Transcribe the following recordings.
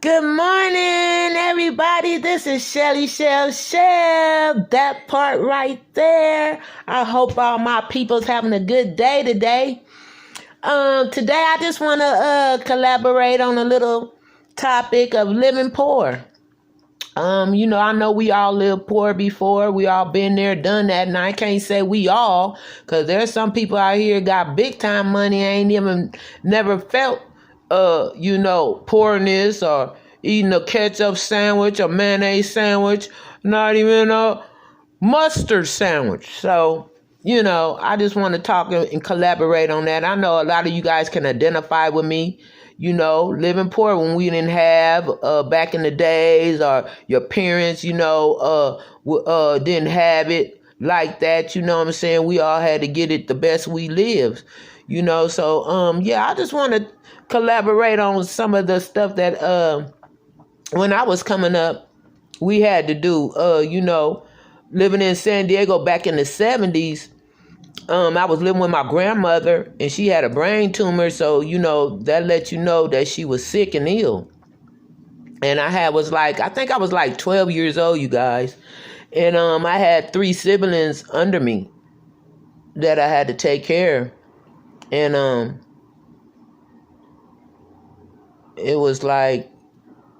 Good morning, everybody. This is Shelly Shell. That part right there. I hope all my people's having a good day today. Today I just want to collaborate on a little topic of living poor. I know we all lived poor before. We all been there, done that, and I can't say we all, because there's some people out here got big time money, ain't even never felt poorness or eating a ketchup sandwich, a mayonnaise sandwich, not even a mustard sandwich. So, I just want to talk and collaborate on that. I know a lot of you guys can identify with me, living poor when we didn't have back in the days, or your parents, didn't have it like that. You know what I'm saying? We all had to get it the best we lived, So, I just want to collaborate on some of the stuff that when I was coming up, we had to do. Living in San Diego back in the 70s, I was living with my grandmother, and she had a brain tumor, so, that let you know that she was sick and ill. And I think I was like 12 years old, you guys. And I had 3 siblings under me that I had to take care of. And it was like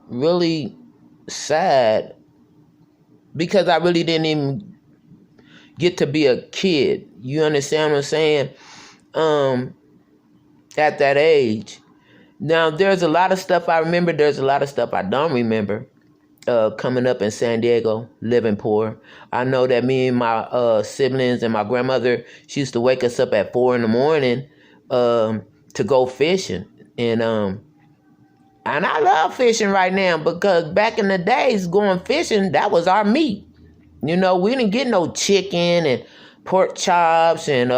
really sad because I really didn't even get to be a kid. You understand what I'm saying? At that age. Now, there's a lot of stuff I remember. There's a lot of stuff I don't remember. Coming up in San Diego, living poor. I know that me and my siblings and my grandmother, she used to wake us up at 4 a.m. To go fishing. And I love fishing right now because back in the days, going fishing, that was our meat. We didn't get no chicken and pork chops and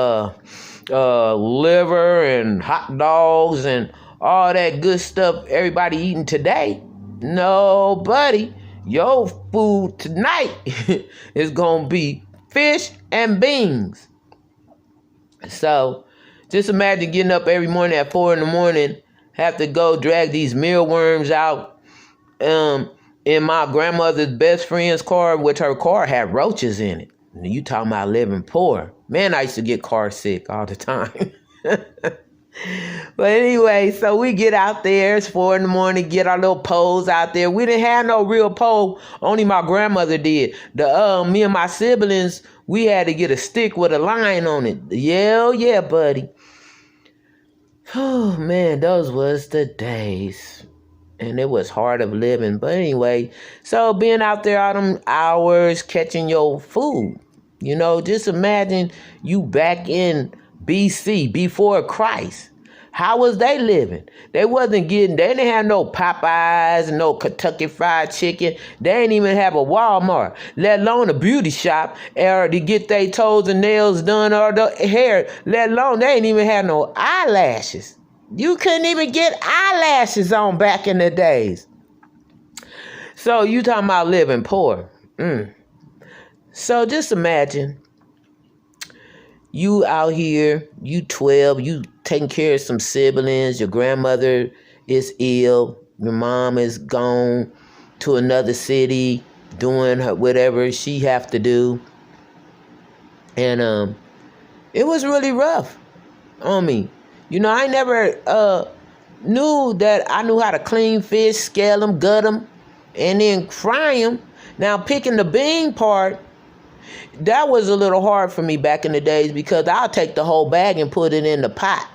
liver and hot dogs and all that good stuff everybody eating today. No, buddy. Your food tonight is going to be fish and beans. So just imagine getting up every morning at 4 a.m, have to go drag these mealworms out in my grandmother's best friend's car, which her car had roaches in it. You talking about living poor. Man, I used to get car sick all the time. But anyway, so we get out there. It's 4 a.m, get our little poles out there. We didn't have no real pole. Only my grandmother did. Me and my siblings, we had to get a stick with a line on it. Yeah, buddy. Oh, man, those was the days. And it was hard of living. But anyway, so being out there all them hours, catching your food. Just imagine you back in BC, before Christ. How was they living? They didn't have no Popeyes, no Kentucky Fried Chicken. They ain't even have a Walmart, let alone a beauty shop, or to get their toes and nails done, or the hair, let alone they ain't even have no eyelashes. You couldn't even get eyelashes on back in the days. So you talking about living poor. So just imagine you out here, you 12, you taking care of some siblings, your grandmother is ill, your mom is gone to another city doing whatever she have to do. And it was really rough on me. I never knew that I knew how to clean fish, scale them, gut them, and then fry them. Now, picking the bean part, that was a little hard for me back in the days because I'll take the whole bag and put it in the pot.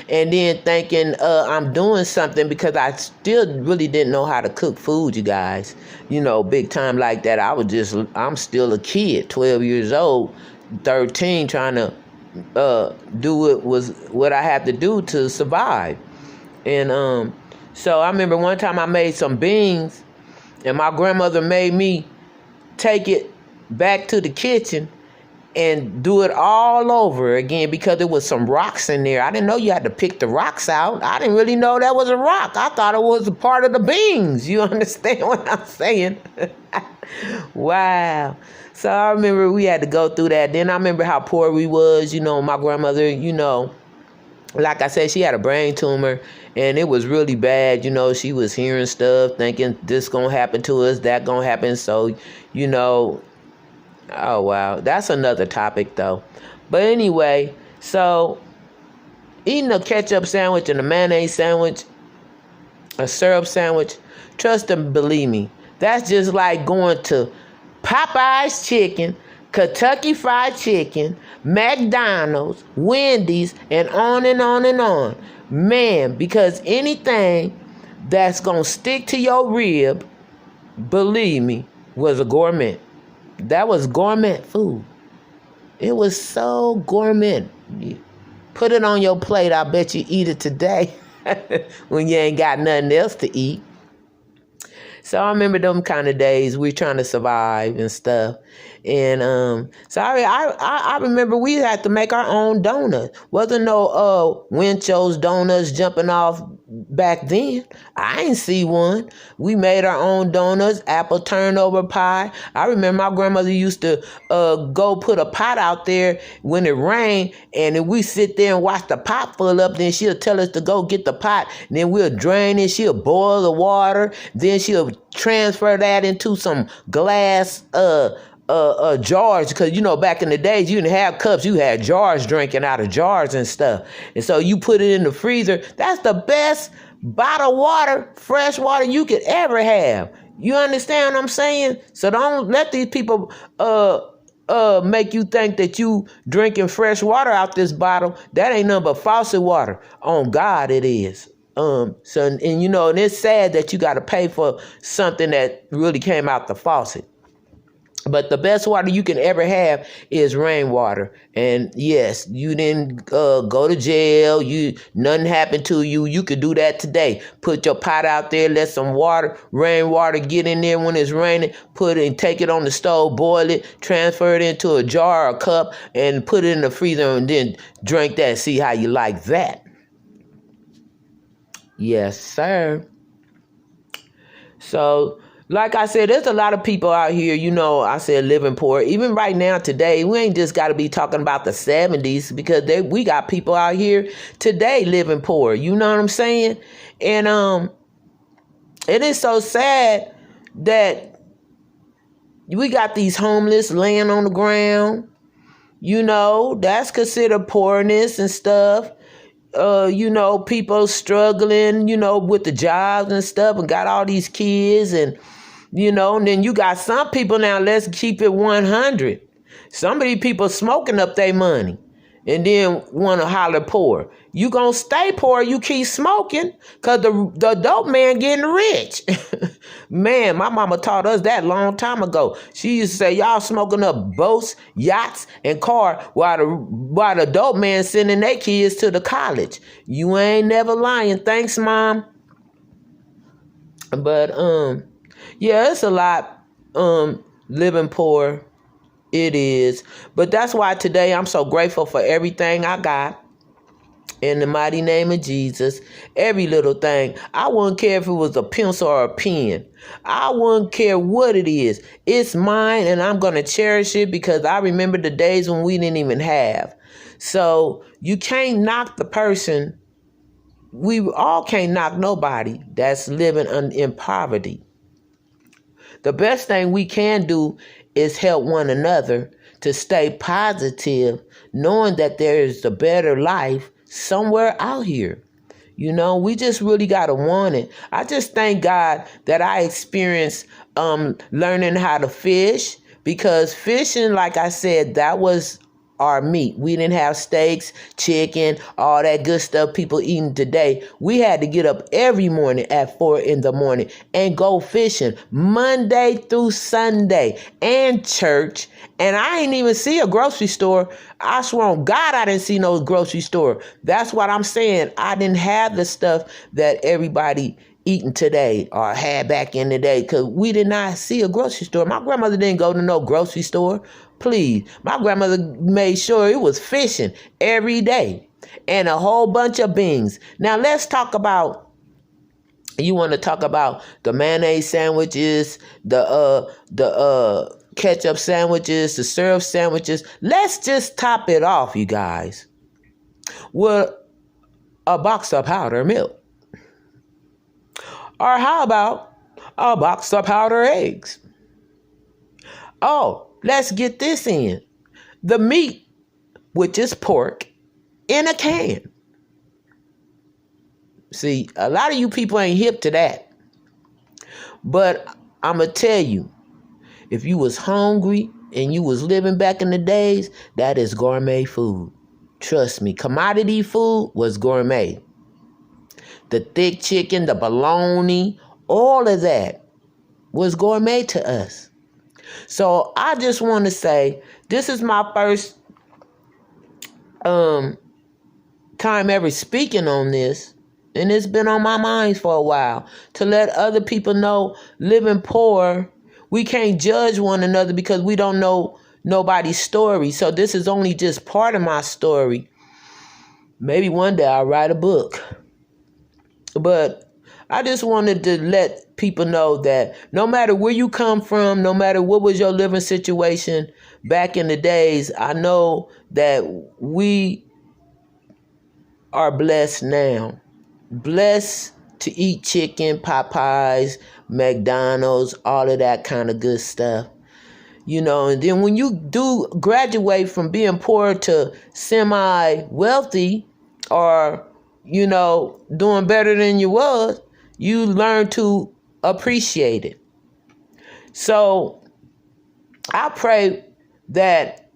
And then thinking I'm doing something because I still really didn't know how to cook food, you guys. Big time like that. I'm still a kid, 12 years old, 13, trying to do what I had to do to survive. And so I remember one time I made some beans, and my grandmother made me take it back to the kitchen and do it all over again because there was some rocks in there. I didn't know you had to pick the rocks out. I didn't really know that was a rock. I thought it was a part of the beans. You understand what I'm saying? Wow. So I remember we had to go through that. Then I remember how poor we was. My grandmother, like I said, she had a brain tumor, and it was really bad. She was hearing stuff, thinking this gonna happen to us, that gonna happen. So, you know, oh wow, that's another topic though. But anyway, so eating a ketchup sandwich and a mayonnaise sandwich, a syrup sandwich, trust and believe me, that's just like going to Popeye's Chicken, Kentucky Fried Chicken, McDonald's, Wendy's, and on and on and on. Man, because anything that's going to stick to your rib, believe me, was a gourmet. That was gourmet food. It was so gourmet. You put it on your plate, I bet you eat it today when you ain't got nothing else to eat. So I remember them kind of days. We trying to survive and stuff. And so I remember we had to make our own donuts. Wasn't no Winchell's donuts jumping off back then. I ain't see one. We made our own donuts, apple turnover pie. I remember my grandmother used to go put a pot out there when it rained, and then we sit there and watch the pot fill up. Then she'll tell us to go get the pot, and then we'll drain it. She'll boil the water. Then she'll transfer that into some glass jars, because back in the days you didn't have cups, you had jars, drinking out of jars and stuff. And so you put it in the freezer. That's the best bottled water, fresh water you could ever have. You understand what I'm saying? So don't let these people make you think that you drinking fresh water out this bottle. That ain't nothing but faucet water. On God it is. And it's sad that you got to pay for something that really came out the faucet. But the best water you can ever have is rainwater. And yes, you didn't go to jail. Nothing happened to you. You could do that today. Put your pot out there, let some rainwater get in there when it's raining. Put it and take it on the stove, boil it, transfer it into a jar or a cup, and put it in the freezer, and then drink that. See how you like that. Yes, sir. So, like I said, there's a lot of people out here, I said living poor. Even right now, today, we ain't just got to be talking about the 70s, because we got people out here today living poor. You know what I'm saying? And it is so sad that we got these homeless laying on the ground. That's considered poorness and stuff. People struggling, with the jobs and stuff, and got all these kids, and then you got some people now, let's keep it 100. Some of these people smoking up their money and then want to holler poor. You gonna stay poor, you keep smoking, because the dope man getting rich. Man, my mama taught us that long time ago. She used to say, y'all smoking up boats, yachts, and car while the dope man sending their kids to the college. You ain't never lying. Thanks, Mom. But yeah, it's a lot living poor. It is. But that's why today I'm so grateful for everything I got. In the mighty name of Jesus, every little thing. I wouldn't care if it was a pencil or a pen. I wouldn't care what it is. It's mine, and I'm going to cherish it, because I remember the days when we didn't even have. So you can't knock the person. We all can't knock nobody that's living in poverty. The best thing we can do is help one another to stay positive, knowing that there is a better life somewhere out here. We just really got to want it. I just thank God that I experienced learning how to fish, because fishing, like I said, that was our meat. We didn't have steaks, chicken, all that good stuff people eating today. We had to get up every morning at 4 a.m. and go fishing Monday through Sunday, and church. And I ain't even see a grocery store. I swear on God, I didn't see no grocery store. That's what I'm saying. I didn't have the stuff that everybody eating today or had back in the day, because we did not see a grocery store. My grandmother didn't go to no grocery store. Please. My grandmother made sure it was fishing every day, and a whole bunch of beans. Now let's talk about, you want to talk about the mayonnaise sandwiches, the ketchup sandwiches, the syrup sandwiches. Let's just top it off, you guys, with a box of powdered milk. Or how about a box of powdered eggs? Oh, let's get this in. The meat, which is pork, in a can. See, a lot of you people ain't hip to that. But I'm going to tell you, if you was hungry and you was living back in the days, that is gourmet food. Trust me, commodity food was gourmet. The thick chicken, the bologna, all of that was gourmet to us. So I just want to say, this is my first time ever speaking on this. And it's been on my mind for a while to let other people know living poor, we can't judge one another because we don't know nobody's story. So this is only just part of my story. Maybe one day I'll write a book. But I just wanted to let people know that no matter where you come from, no matter what was your living situation back in the days, I know that we are blessed now. Blessed to eat chicken, Popeyes, McDonald's, all of that kind of good stuff. You know, and then when you do graduate from being poor to semi-wealthy or, you know, doing better than you was, you learn to appreciate it. So I pray that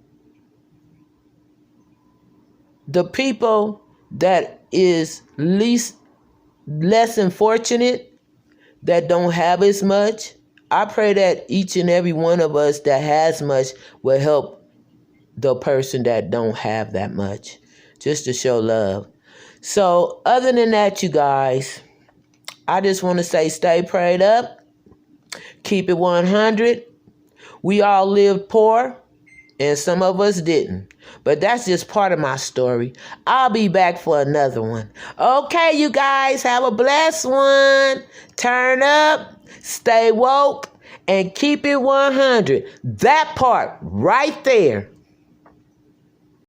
the people that is less unfortunate, that don't have as much, I pray that each and every one of us that has much will help the person that don't have that much, just to show love. So other than that, you guys, I just want to say stay prayed up, keep it 100. We all lived poor, and some of us didn't. But that's just part of my story. I'll be back for another one. Okay, you guys, have a blessed one. Turn up, stay woke, and keep it 100. That part right there